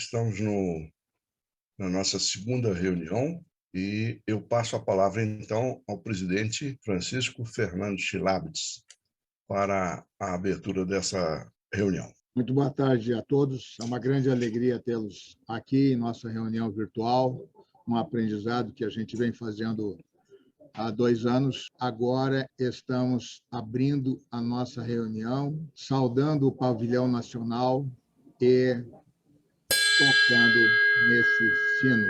Estamos na nossa segunda reunião e eu passo a palavra, então, ao presidente Francisco Fernando Chilabdes para a abertura dessa reunião. Muito boa tarde a todos. É uma grande alegria tê-los aqui em nossa reunião virtual, um aprendizado que a gente vem fazendo há 2 anos. Agora estamos abrindo a nossa reunião, saudando o pavilhão nacional e tocando nesse sino.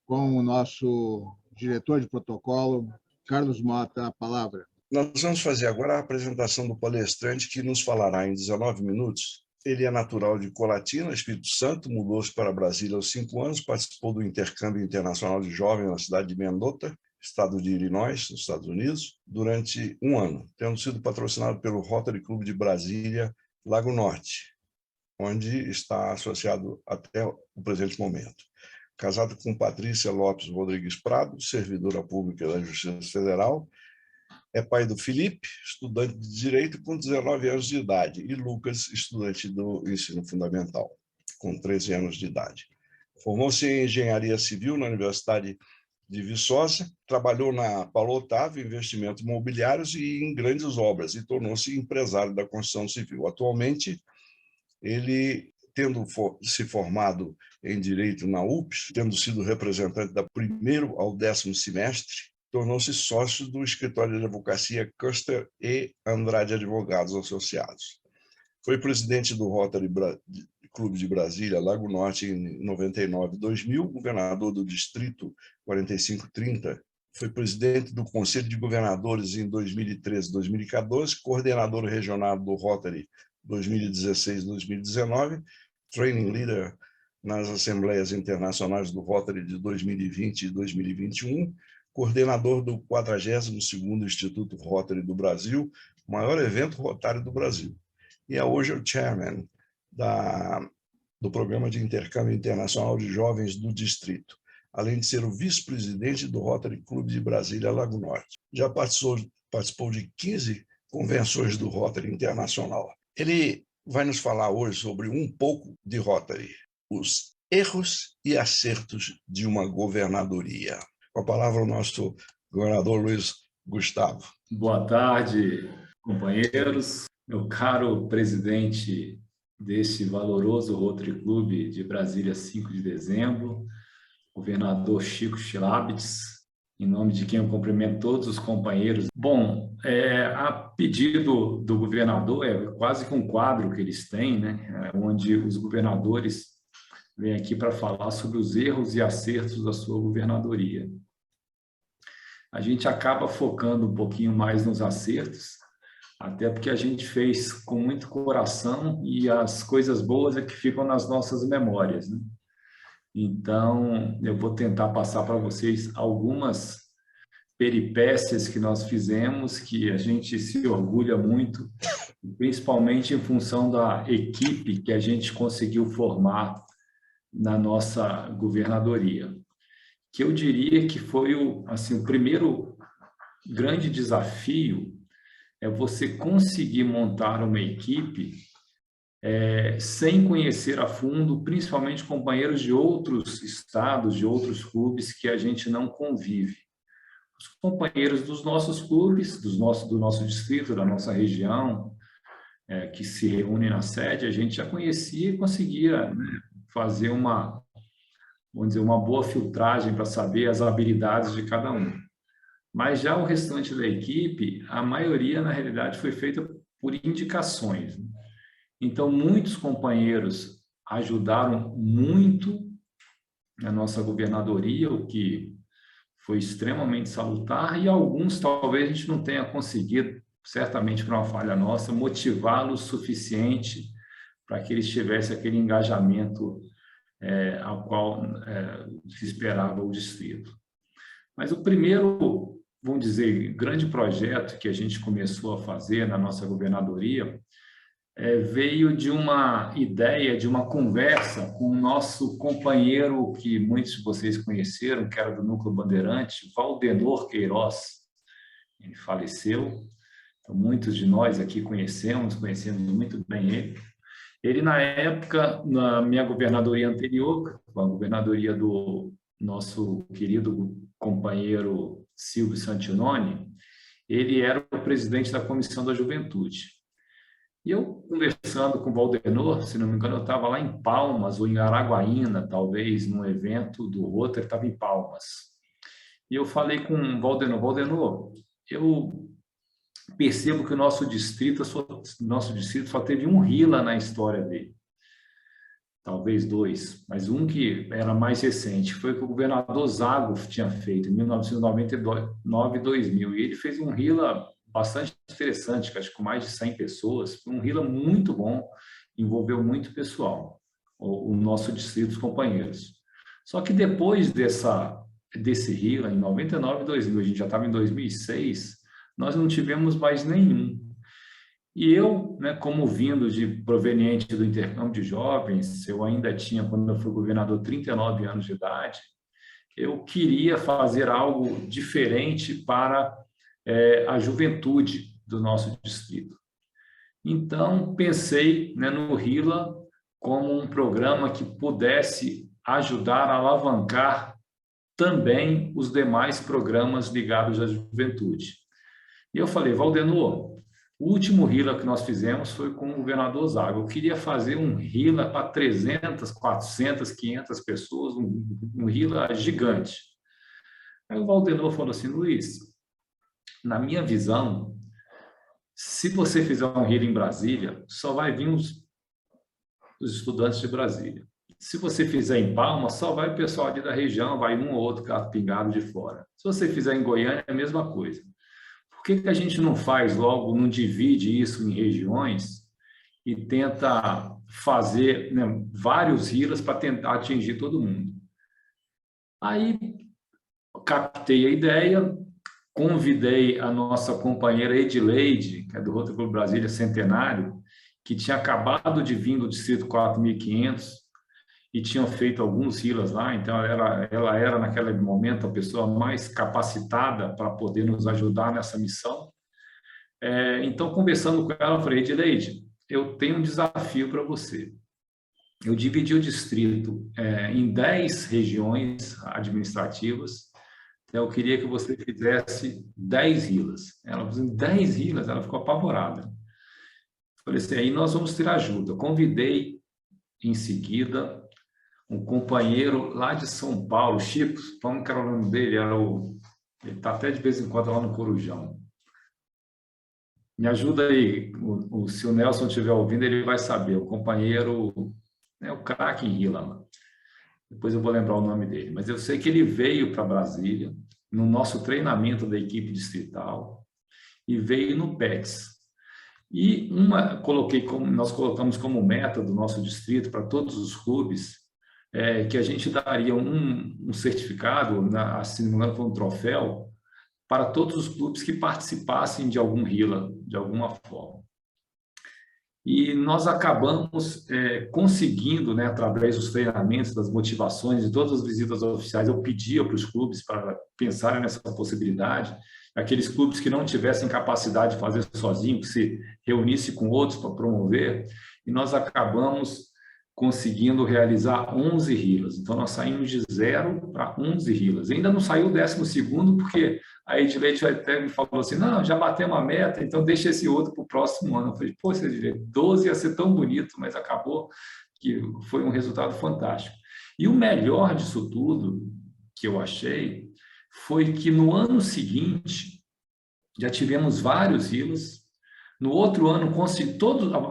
Com o nosso diretor de protocolo, Carlos Mota, a palavra. Nós vamos fazer agora a apresentação do palestrante, que nos falará em 19 minutos. Ele é natural de Colatina, Espírito Santo, mudou-se para Brasília aos 5 anos, participou do intercâmbio internacional de jovens na cidade de Mendota, estado de Illinois, nos Estados Unidos, durante 1 ano, tendo sido patrocinado pelo Rotary Club de Brasília, Lago Norte, onde está associado até o presente momento. Casado com Patrícia Lopes Rodrigues Prado, servidora pública da Justiça Federal, é pai do Felipe, estudante de Direito com 19 anos de idade, e Lucas, estudante do ensino fundamental, com 13 anos de idade. Formou-se em Engenharia Civil na Universidade de Viçosa, trabalhou na Paulo Otávio, investimentos imobiliários e em grandes obras, e tornou-se empresário da construção civil. Atualmente, ele, tendo se formado em Direito na UPS, tendo sido representante da 1º ao 10º semestre, tornou-se sócio do escritório de advocacia Custer e Andrade Advogados Associados. Foi presidente do Rotary Clube de Brasília, Lago Norte, em 99 e 2000, governador do Distrito 4530, foi presidente do Conselho de Governadores em 2013 e 2014, coordenador regional do Rotary 2016-2019, training leader nas Assembleias Internacionais do Rotary de 2020 e 2021, coordenador do 42º Instituto Rotary do Brasil, o maior evento rotário do Brasil. E é hoje o chairman do Programa de Intercâmbio Internacional de Jovens do Distrito, além de ser o vice-presidente do Rotary Clube de Brasília, Lago Norte. Já participou de 15 convenções do Rotary Internacional. Ele vai nos falar hoje sobre um pouco de Rotary, os erros e acertos de uma governadoria. Com a palavra o nosso governador Luiz Gustavo. Boa tarde, companheiros. Meu caro presidente deste valoroso Rotary Clube de Brasília, 5 de dezembro, governador Chico Chilabdes, em nome de quem eu cumprimento todos os companheiros. Bom, a pedido do governador, é quase que um quadro que eles têm, né, onde os governadores vêm aqui para falar sobre os erros e acertos da sua governadoria. A gente acaba focando um pouquinho mais nos acertos, até porque a gente fez com muito coração e as coisas boas é que ficam nas nossas memórias, né? Então, eu vou tentar passar para vocês algumas peripécias que nós fizemos, que a gente se orgulha muito, principalmente em função da equipe que a gente conseguiu formar na nossa governadoria, que eu diria que foi o primeiro grande desafio é você conseguir montar uma equipe sem conhecer a fundo, principalmente companheiros de outros estados, de outros clubes que a gente não convive. Os companheiros dos nossos clubes, do nosso distrito, da nossa região, que se reúnem na sede, a gente já conhecia e conseguia, né, fazer uma boa filtragem para saber as habilidades de cada um. Mas já o restante da equipe, a maioria, na realidade, foi feita por indicações. Então, muitos companheiros ajudaram muito a nossa governadoria, o que foi extremamente salutar, e alguns talvez a gente não tenha conseguido, certamente por uma falha nossa, motivá-los o suficiente para que eles tivessem aquele engajamento ao qual se esperava o distrito. Mas o primeiro, vamos dizer, grande projeto que a gente começou a fazer na nossa governadoria veio de uma ideia, de uma conversa com o nosso companheiro que muitos de vocês conheceram, que era do Núcleo Bandeirante, Valdenor Queiroz. Ele faleceu, então muitos de nós aqui conhecemos muito bem ele. Ele, na época, na minha governadoria anterior, a governadoria do nosso querido companheiro Silvio Santinoni, ele era o presidente da Comissão da Juventude. E eu, conversando com o Valdenor, se não me engano, eu estava lá em Palmas, ou em Araguaína, talvez, num evento do Rotary, estava em Palmas. E eu falei com o Valdenor, eu percebo que o nosso distrito só teve um RILA na história dele. Talvez dois, mas um que era mais recente, foi o que o governador Zago tinha feito, em 1999 e 2000. E ele fez um RILA bastante interessante, acho que com mais de 100 pessoas, um RILA muito bom, envolveu muito pessoal, o nosso distrito, os companheiros. Só que depois desse RILA, em 99 e 2000, a gente já estava em 2006, nós não tivemos mais nenhum. E eu, né, como vindo proveniente do intercâmbio de jovens, eu ainda tinha, quando eu fui governador, 39 anos de idade, eu queria fazer algo diferente para a juventude do nosso distrito. Então, pensei, né, no RILA como um programa que pudesse ajudar a alavancar também os demais programas ligados à juventude. E eu falei, Valdenor, o último RILA que nós fizemos foi com o governador Zago. Eu queria fazer um RILA para 300, 400, 500 pessoas, um RILA gigante. Aí o Valdenor falou assim, Luiz, na minha visão, se você fizer um RILA em Brasília, só vai vir os estudantes de Brasília. Se você fizer em Palmas, só vai o pessoal ali da região, vai um ou outro pingado de fora. Se você fizer em Goiânia, é a mesma coisa. Por que a gente não faz logo, não divide isso em regiões e tenta fazer, né, vários RILAs para tentar atingir todo mundo? Aí, captei a ideia, convidei a nossa companheira Edileide, que é do Rotary Clube Brasília Centenário, que tinha acabado de vir do Distrito 4500 e tinham feito alguns RILAs lá, então ela era, naquele momento, a pessoa mais capacitada para poder nos ajudar nessa missão. Então, conversando com ela, eu falei, Edileide, eu tenho um desafio para você. Eu dividi o distrito em 10 regiões administrativas. Eu queria que você fizesse 10 RILAs. Ela falou assim, 10 RILAs? Ela ficou apavorada. Eu falei assim, aí nós vamos ter ajuda. Eu convidei, em seguida, um companheiro lá de São Paulo, Chico, como que era o nome dele? Ele está até de vez em quando lá no Corujão. Me ajuda aí, se o Nelson estiver ouvindo, ele vai saber. O companheiro, o craque em RILA. Depois eu vou lembrar o nome dele. Mas eu sei que ele veio para Brasília, no nosso treinamento da equipe distrital, e veio no PETS. E nós colocamos como meta do nosso distrito, para todos os clubes, que a gente daria um certificado, se não me engano, foi um troféu, para todos os clubes que participassem de algum RILA, de alguma forma. E nós acabamos conseguindo, né, através dos treinamentos, das motivações, de todas as visitas oficiais, eu pedia para os clubes para pensarem nessa possibilidade, aqueles clubes que não tivessem capacidade de fazer sozinho, que se reunisse com outros para promover, e nós acabamos conseguindo realizar 11 RILAs. Então, nós saímos de 0 para 11 RILAs. Ainda não saiu o 12º, porque a Edileide até me falou assim, não, já batemos a meta, então deixa esse outro para o próximo ano. Eu falei, pô, Edileide, 12 ia ser tão bonito, mas acabou que foi um resultado fantástico. E o melhor disso tudo, que eu achei, foi que no ano seguinte, já tivemos vários RILAs. No outro ano,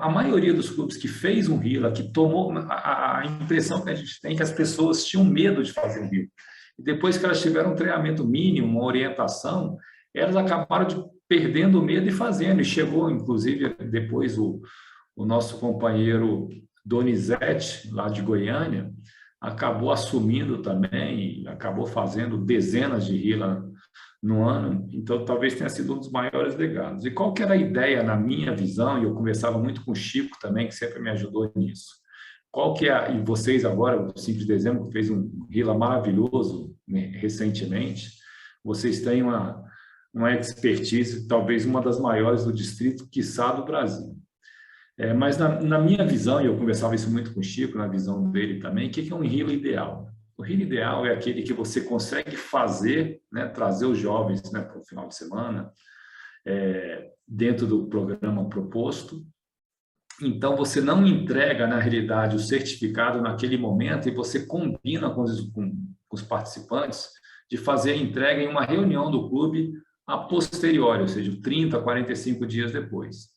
a maioria dos clubes que fez um RILA, que tomou a impressão que a gente tem que as pessoas tinham medo de fazer um RILA. E depois que elas tiveram um treinamento mínimo, uma orientação, elas acabaram perdendo o medo e fazendo. E chegou, inclusive, depois o nosso companheiro Donizete, lá de Goiânia, acabou assumindo também, acabou fazendo dezenas de RILA no ano, então talvez tenha sido um dos maiores legados. E qual que era a ideia, na minha visão, e eu conversava muito com o Chico também, que sempre me ajudou nisso, e vocês agora, o 5 de dezembro, que fez um RILA maravilhoso, né, recentemente, vocês têm uma expertise, talvez uma das maiores do distrito, quiçá do Brasil. Mas na minha visão, e eu conversava isso muito com o Chico, na visão dele também, o que é um Hilo ideal? O Hilo ideal é aquele que você consegue fazer, né, trazer os jovens, né, para o final de semana, dentro do programa proposto. Então, você não entrega, na realidade, o certificado naquele momento e você combina com os participantes de fazer a entrega em uma reunião do clube a posteriori, ou seja, 30, 45 dias depois.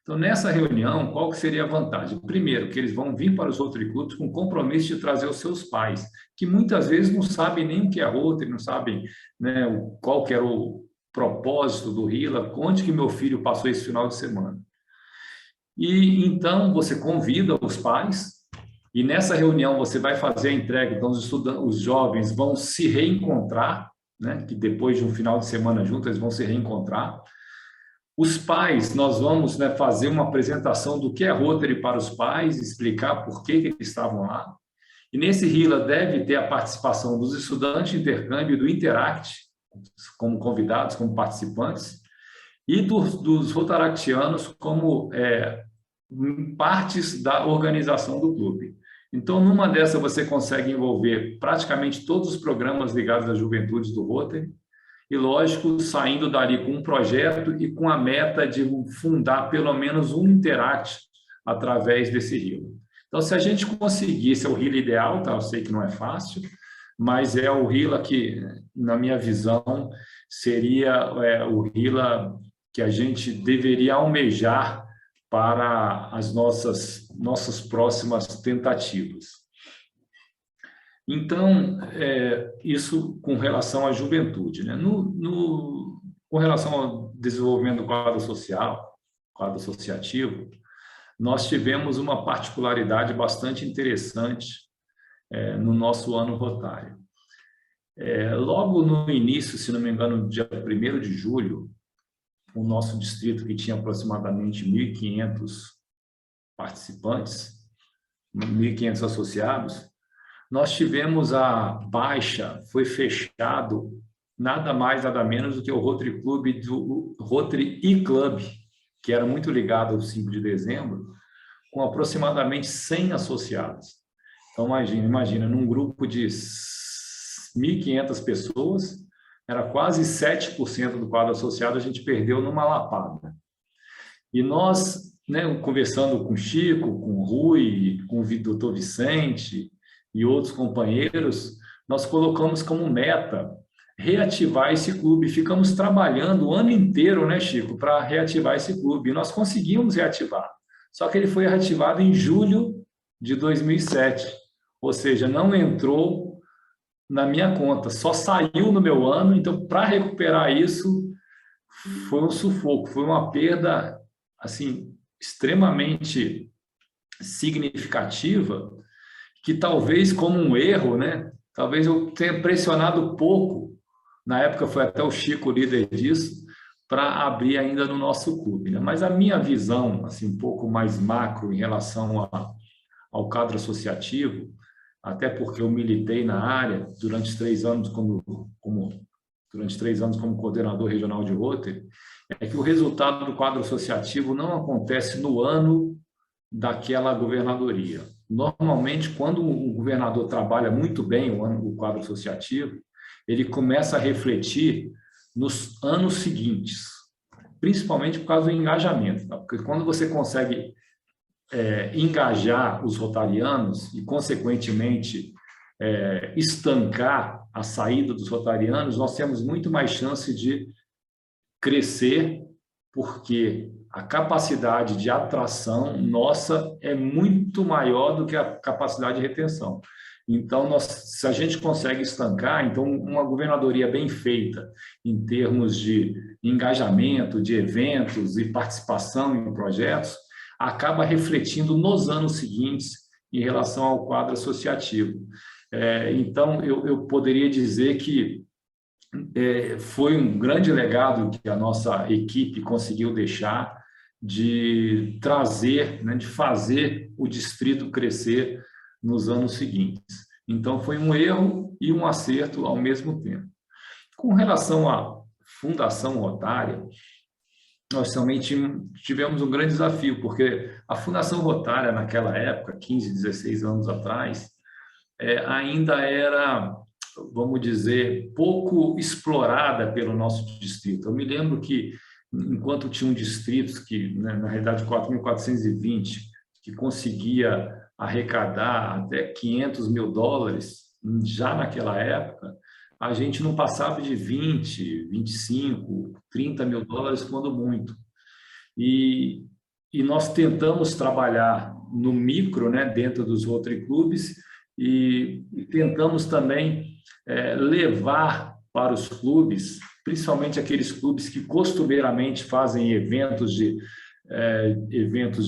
Então, nessa reunião, qual que seria a vantagem? Primeiro, que eles vão vir para os Rotary Clubs com compromisso de trazer os seus pais, que muitas vezes não sabem nem o que é Rotary, não sabem, né, qual que era o propósito do RILA, onde que meu filho passou esse final de semana. E então você convida os pais e nessa reunião você vai fazer a entrega, então os jovens vão se reencontrar, né, que depois de um final de semana juntos eles vão se reencontrar. Os pais, nós vamos, né, fazer uma apresentação do que é Rotary para os pais, explicar por que eles estavam lá. E nesse RILA deve ter a participação dos estudantes de intercâmbio e do Interact, como convidados, como participantes, e dos rotaractianos como partes da organização do clube. Então, numa dessa, você consegue envolver praticamente todos os programas ligados às juventudes do Rotary, e, lógico, saindo dali com um projeto e com a meta de fundar pelo menos um Interact através desse RILA. Então, se a gente conseguisse, é o RILA ideal, tá? Eu sei que não é fácil, mas é o RILA que, na minha visão, seria o RILA que a gente deveria almejar para as nossas próximas tentativas. Então, isso com relação à juventude, né? Com relação ao desenvolvimento do quadro social, quadro associativo, nós tivemos uma particularidade bastante interessante no nosso ano rotário. Logo no início, se não me engano, dia 1º de julho, o nosso distrito, que tinha aproximadamente 1.500 participantes, 1.500 associados, nós tivemos a baixa, foi fechado nada mais, nada menos do que o Rotary Club do Rotary E-Club, que era muito ligado ao 5 de dezembro, com aproximadamente 100 associados. Então, imagina, num grupo de 1.500 pessoas, era quase 7% do quadro associado, a gente perdeu numa lapada. E nós, né, conversando com o Chico, com o Rui, com o doutor Vicente e outros companheiros, nós colocamos como meta reativar esse clube. Ficamos trabalhando o ano inteiro, né, Chico, para reativar esse clube. E nós conseguimos reativar. Só que ele foi reativado em julho de 2007. Ou seja, não entrou na minha conta, só saiu no meu ano. Então, para recuperar isso, foi um sufoco, foi uma perda assim extremamente significativa, que talvez como um erro, né? Talvez eu tenha pressionado pouco, na época foi até o Chico o líder disso, para abrir ainda no nosso clube, né? Mas a minha visão, assim, um pouco mais macro em relação ao quadro associativo, até porque eu militei na área durante 3 anos durante 3 anos como coordenador regional de Rotary, é que o resultado do quadro associativo não acontece no ano daquela governadoria. Normalmente, quando o governador trabalha muito bem o quadro associativo, ele começa a refletir nos anos seguintes, principalmente por causa do engajamento, tá? Porque quando você consegue engajar os rotarianos e, consequentemente, estancar a saída dos rotarianos, nós temos muito mais chance de crescer, porque a capacidade de atração nossa é muito maior do que a capacidade de retenção. Então, se a gente consegue estancar, então uma governadoria bem feita em termos de engajamento, de eventos e participação em projetos, acaba refletindo nos anos seguintes em relação ao quadro associativo. Então, eu poderia dizer que foi um grande legado que a nossa equipe conseguiu deixar de trazer, né, de fazer o distrito crescer nos anos seguintes. Então, foi um erro e um acerto ao mesmo tempo. Com relação à Fundação Rotária, nós também tivemos um grande desafio, porque a Fundação Rotária, naquela época, 15, 16 anos atrás, ainda era, vamos dizer, pouco explorada pelo nosso distrito. Eu me lembro que, enquanto tinham distritos que, né, na realidade, 4.420, que conseguia arrecadar até $500.000, já naquela época, a gente não passava de 20, 25, $30.000, quando muito. E nós tentamos trabalhar no micro, né, dentro dos Rotary Clubs, e tentamos também levar para os clubes, principalmente aqueles clubes que costumeiramente fazem eventos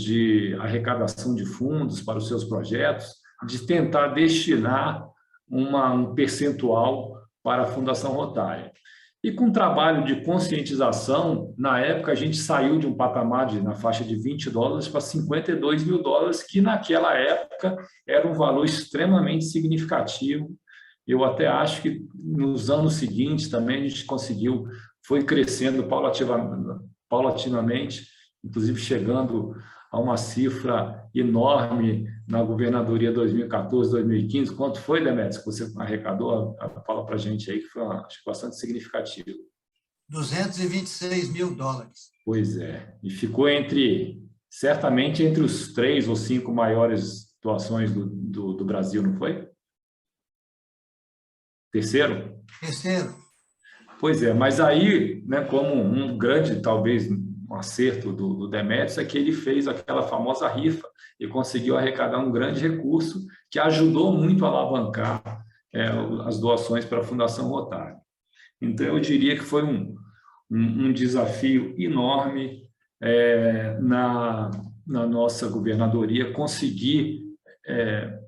de arrecadação de fundos para os seus projetos, de tentar destinar um percentual para a Fundação Rotária. E com trabalho de conscientização, na época a gente saiu de um patamar na faixa de $20 para $52.000, que naquela época era um valor extremamente significativo. Eu até acho que nos anos seguintes também a gente conseguiu, foi crescendo paulatinamente, inclusive chegando a uma cifra enorme na governadoria 2014, 2015. Quanto foi, Demetrios, que você arrecadou? Fala para a gente aí, que foi, acho, bastante significativo. $226.000. Pois é, e ficou certamente entre os 3 ou 5 maiores doações do Brasil, não foi? Terceiro? Terceiro. Pois é, mas aí, né, como um grande, talvez, um acerto do Demetrios, é que ele fez aquela famosa rifa e conseguiu arrecadar um grande recurso que ajudou muito a alavancar as doações para a Fundação Rotária. Então, eu diria que foi um desafio enorme na nossa governadoria conseguir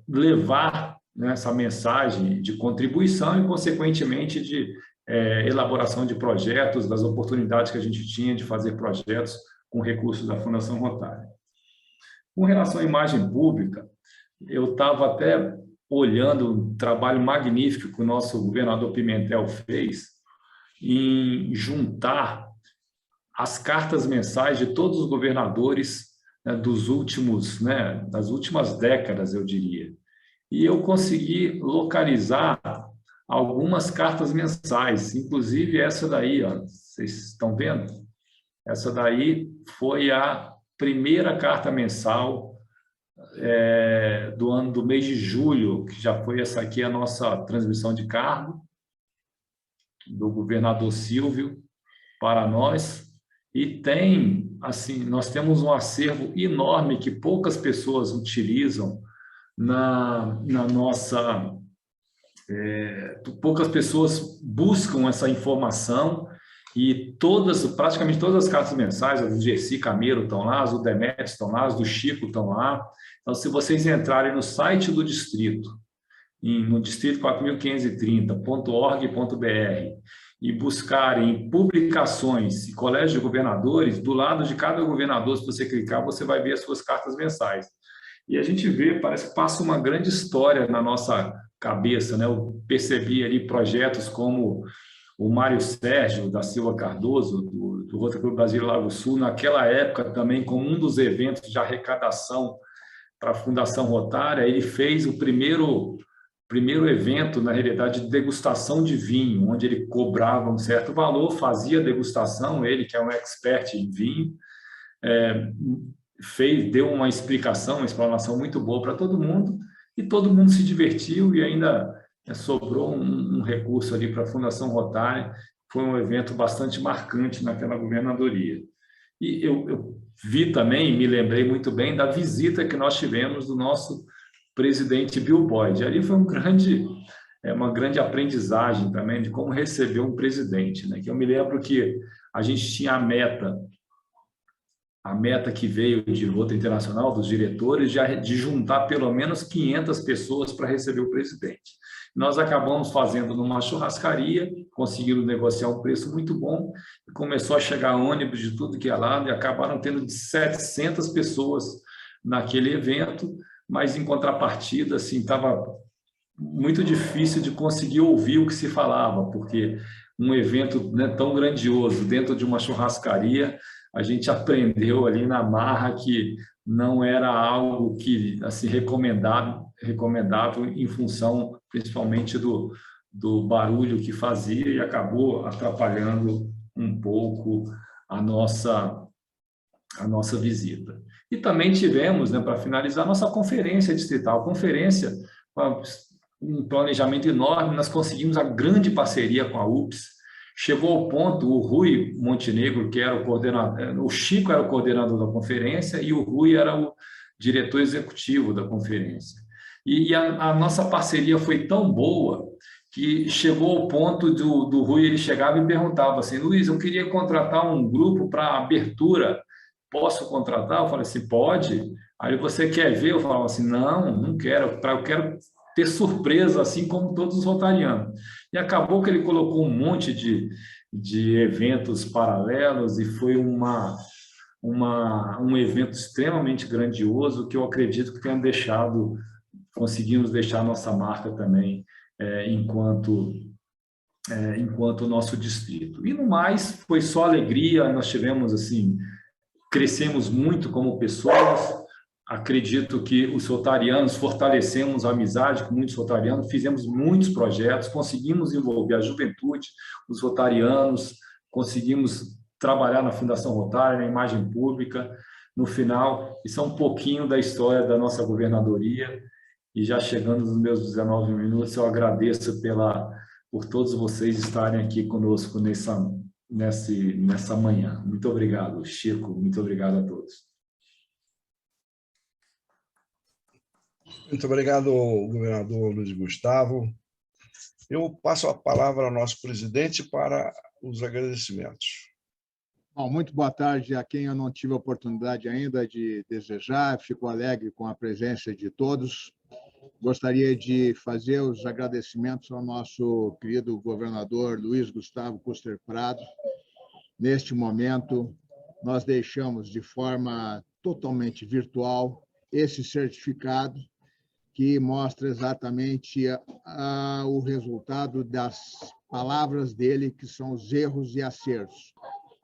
levar, né, essa mensagem de contribuição e, consequentemente, de elaboração de projetos, das oportunidades que a gente tinha de fazer projetos com recursos da Fundação Rotária. Com relação à imagem pública, eu estava até olhando um trabalho magnífico que o nosso governador Pimentel fez em juntar as cartas mensais de todos os governadores, né, das últimas décadas, eu diria. E eu consegui localizar algumas cartas mensais, inclusive essa daí, ó, vocês estão vendo? Essa daí foi a primeira carta mensal do mês de julho, que já foi essa aqui, a nossa transmissão de cargo, do governador Silvio para nós. E assim, nós temos um acervo enorme que poucas pessoas utilizam na nossa... poucas pessoas buscam essa informação, e praticamente todas as cartas mensais, as do Gersi Camelo estão lá, as do Demetrios estão lá, as do Chico estão lá. Então, se vocês entrarem no site do distrito, no distrito 4530.org.br, e buscarem publicações e colégio de governadores, do lado de cada governador, se você clicar, você vai ver as suas cartas mensais. E a gente vê, parece que passa uma grande história na nossa cabeça, né? Eu percebi ali projetos como o Mário Sérgio da Silva Cardoso, do Rotary Clube Brasil Lago Sul, naquela época também, como um dos eventos de arrecadação para a Fundação Rotária, ele fez o primeiro evento, na realidade, de degustação de vinho, onde ele cobrava um certo valor, fazia degustação, ele que é um expert em vinho, deu uma explanação muito boa para todo mundo, e todo mundo se divertiu, e ainda sobrou um recurso ali para a Fundação Rotária. Foi um evento bastante marcante naquela governadoria. E eu vi também, me lembrei muito bem da visita que nós tivemos do nosso presidente Bill Boyd. Ali foi uma grande aprendizagem também de como receber um presidente, né? Que eu me lembro que a gente tinha a meta que veio de Rotary Internacional, dos diretores, de juntar pelo menos 500 pessoas para receber o presidente. Nós acabamos fazendo numa churrascaria, conseguimos negociar um preço muito bom, e começou a chegar ônibus de tudo que é lado, e acabaram tendo 700 pessoas naquele evento, mas em contrapartida, assim, estava muito difícil de conseguir ouvir o que se falava, porque um evento, né, tão grandioso dentro de uma churrascaria, a gente aprendeu ali na marra que não era algo que assim recomendável em função principalmente do barulho que fazia e acabou atrapalhando um pouco a nossa visita. E também tivemos, né, para finalizar, nossa conferência distrital. Conferência, um planejamento enorme, nós conseguimos a grande parceria com a UPS. Chegou ao ponto, o Rui Montenegro, que era o coordenador, o Chico era o coordenador da conferência e o Rui era o diretor executivo da conferência. E a nossa parceria foi tão boa que chegou ao ponto do Rui, ele chegava e perguntava assim: Luiz, eu queria contratar um grupo para abertura, posso contratar? Eu falei assim, pode. Aí você quer ver? Eu falava assim, não quero, eu quero ter surpresa, assim como todos os rotarianos. E acabou que ele colocou um monte de eventos paralelos e foi um evento extremamente grandioso que eu acredito que tenha conseguimos deixar nossa marca também enquanto nosso distrito. E no mais, foi só alegria, nós tivemos assim, crescemos muito como pessoas, acredito que os rotarianos, fortalecemos a amizade com muitos rotarianos, fizemos muitos projetos, conseguimos envolver a juventude, os rotarianos, conseguimos trabalhar na Fundação Rotária, na imagem pública. No final, isso é um pouquinho da história da nossa governadoria, e já chegando nos meus 19 minutos, eu agradeço por todos vocês estarem aqui conosco nessa manhã. Muito obrigado, Chico. Muito obrigado a todos. Muito obrigado, governador Luiz Gustavo. Eu passo a palavra ao nosso presidente para os agradecimentos. Bom, muito boa tarde a quem eu não tive a oportunidade ainda de desejar. Fico alegre com a presença de todos. Gostaria de fazer os agradecimentos ao nosso querido governador Luiz Gustavo Kuster Prado. Neste momento, nós deixamos de forma totalmente virtual esse certificado que mostra exatamente o resultado das palavras dele, que são os erros e acertos.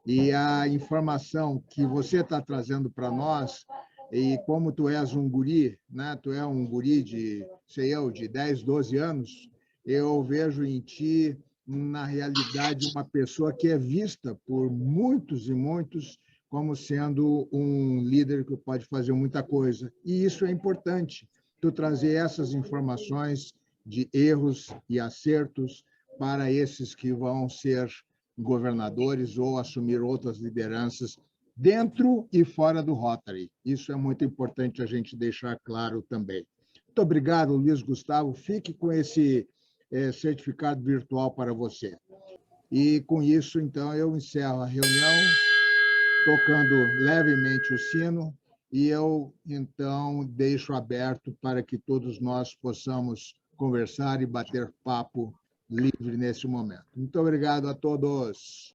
E a informação que você está trazendo para nós, e como tu és um guri, né? Tu é um guri de 10, 12 anos, eu vejo em ti, na realidade, uma pessoa que é vista por muitos e muitos como sendo um líder que pode fazer muita coisa. E isso é importante, tu trazer essas informações de erros e acertos para esses que vão ser governadores ou assumir outras lideranças dentro e fora do Rotary. Isso é muito importante a gente deixar claro também. Muito obrigado, Luiz Gustavo. Fique com esse certificado virtual para você. E com isso, então, eu encerro a reunião, tocando levemente o sino, e eu, então, deixo aberto para que todos nós possamos conversar e bater papo livre nesse momento. Muito obrigado a todos.